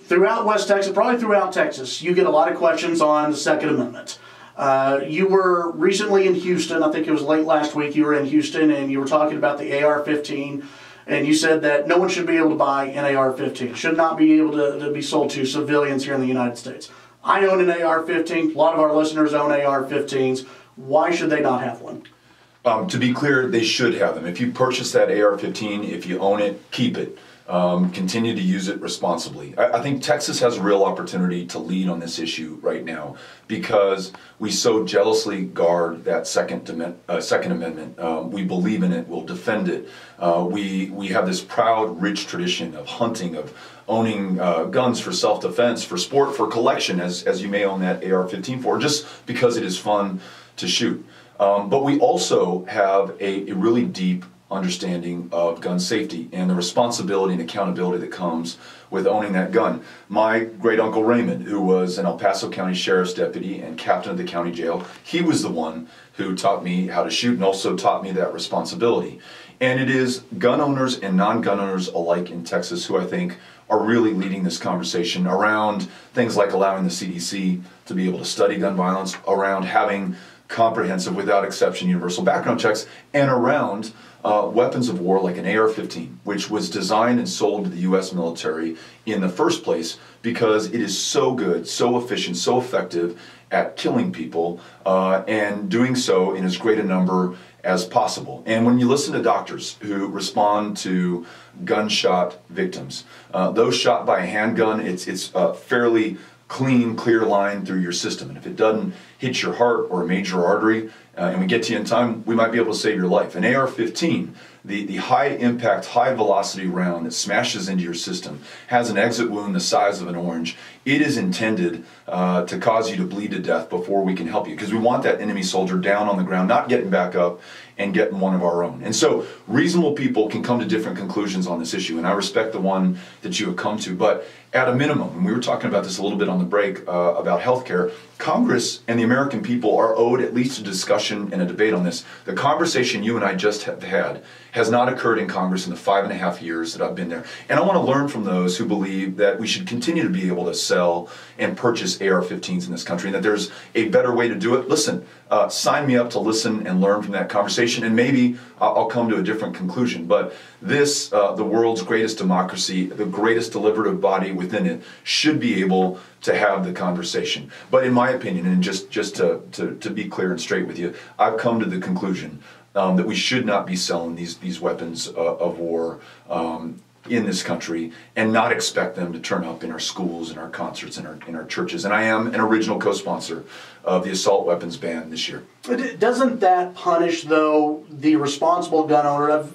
throughout West Texas, probably throughout Texas, you get a lot of questions on the Second Amendment. You were recently in Houston, I think it was late last week, you were in Houston and you were talking about the AR-15, and you said that no one should be able to buy an AR-15, should not be able to be sold to civilians here in the United States. I own an AR-15, a lot of our listeners own AR-15s. Why should they not have one? To be clear, they should have them. If you purchase that AR-15, if you own it, keep it. Continue to use it responsibly. I think Texas has a real opportunity to lead on this issue right now because we so jealously guard that Second Amendment. We believe in it. We'll defend it. We have this proud, rich tradition of hunting, of owning guns for self-defense, for sport, for collection, as you may own that AR-15 for, just because it is fun to shoot. But we also have a really deep understanding of gun safety and the responsibility and accountability that comes with owning that gun. My great uncle Raymond, who was an El Paso County Sheriff's deputy and captain of the county jail, he was the one who taught me how to shoot and also taught me that responsibility. And it is gun owners and non-gun owners alike in Texas who I think are really leading this conversation around things like allowing the CDC to be able to study gun violence, around having comprehensive, without exception, universal background checks, and around weapons of war like an AR-15, which was designed and sold to the U.S. military in the first place because it is so good, so efficient, so effective at killing people and doing so in as great a number as possible. And when you listen to doctors who respond to gunshot victims, those shot by a handgun, it's a fairly clean, clear line through your system. And if it doesn't hit your heart or a major artery, and we get to you in time, we might be able to save your life. An AR-15, the high impact, high velocity round that smashes into your system, has an exit wound the size of an orange. It is intended to cause you to bleed to death before we can help you, because we want that enemy soldier down on the ground, not getting back up and getting one of our own. And so reasonable people can come to different conclusions on this issue, and I respect the one that you have come to. But at a minimum, and we were talking about this a little bit on the break about healthcare, Congress and the American people are owed at least a discussion and a debate on this. The conversation you and I just have had has not occurred in Congress in the 5.5 years that I've been there. And I want to learn from those who believe that we should continue to be able to sell and purchase AR-15s in this country, and that there's a better way to do it. Listen, sign me up to listen and learn from that conversation, and maybe I'll come to a different conclusion. But this, the world's greatest democracy, the greatest deliberative body within it, should be able to have the conversation. But in my opinion, and just to be clear and straight with you, I've come to the conclusion that we should not be selling these weapons of war in this country and not expect them to turn up in our schools, in our concerts, in our churches. And I am an original co-sponsor of the assault weapons ban this year. Doesn't that punish, though, the responsible gun owner?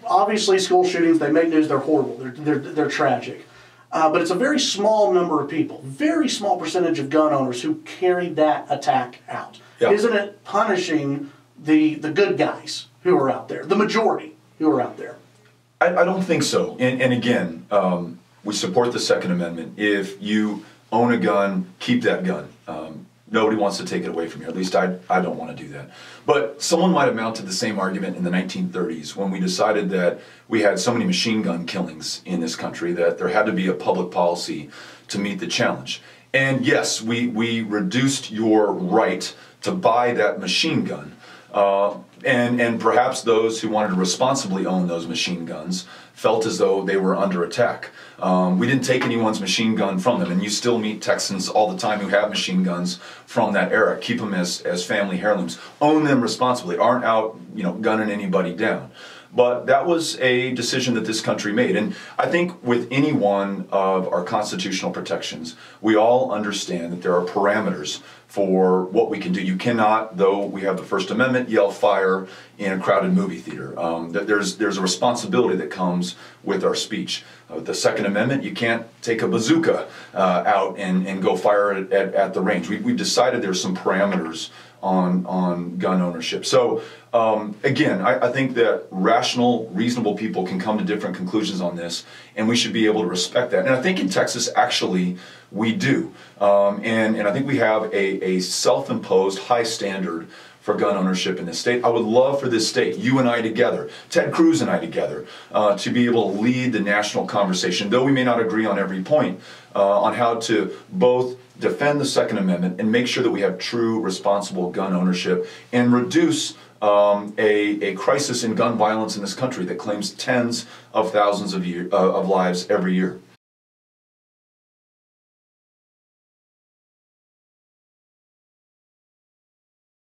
Obviously school shootings, they make news, they're horrible, they're tragic. But it's a very small number of people, very small percentage of gun owners who carry that attack out. Yeah. Isn't it punishing the good guys who are out there, the majority who are out there? I don't think so. And again, we support the Second Amendment. If you own a gun, keep that gun. Nobody wants to take it away from you. At least I don't want to do that. But someone might have mounted the same argument in the 1930s when we decided that we had so many machine gun killings in this country that there had to be a public policy to meet the challenge. And yes, we reduced your right to buy that machine gun. And perhaps those who wanted to responsibly own those machine guns felt as though they were under attack. We didn't take anyone's machine gun from them, and you still meet Texans all the time who have machine guns from that era. Keep them as family heirlooms. Own them responsibly. Aren't out, gunning anybody down. But that was a decision that this country made. And I think with any one of our constitutional protections, we all understand that there are parameters for what we can do. You cannot, though we have the First Amendment, yell fire in a crowded movie theater. There's a responsibility that comes with our speech. The Second Amendment, you can't take a bazooka out and go fire it at the range. We've decided there's some parameters on gun ownership. So again, I think that rational, reasonable people can come to different conclusions on this, and we should be able to respect that. And I think in Texas, actually, we do. And I think we have a self-imposed high standard for gun ownership in this state. I would love for this state, you and I together, Ted Cruz and I together, to be able to lead the national conversation, though we may not agree on every point, on how to both defend the Second Amendment and make sure that we have true, responsible gun ownership and reduce a crisis in gun violence in this country that claims tens of thousands of lives every year.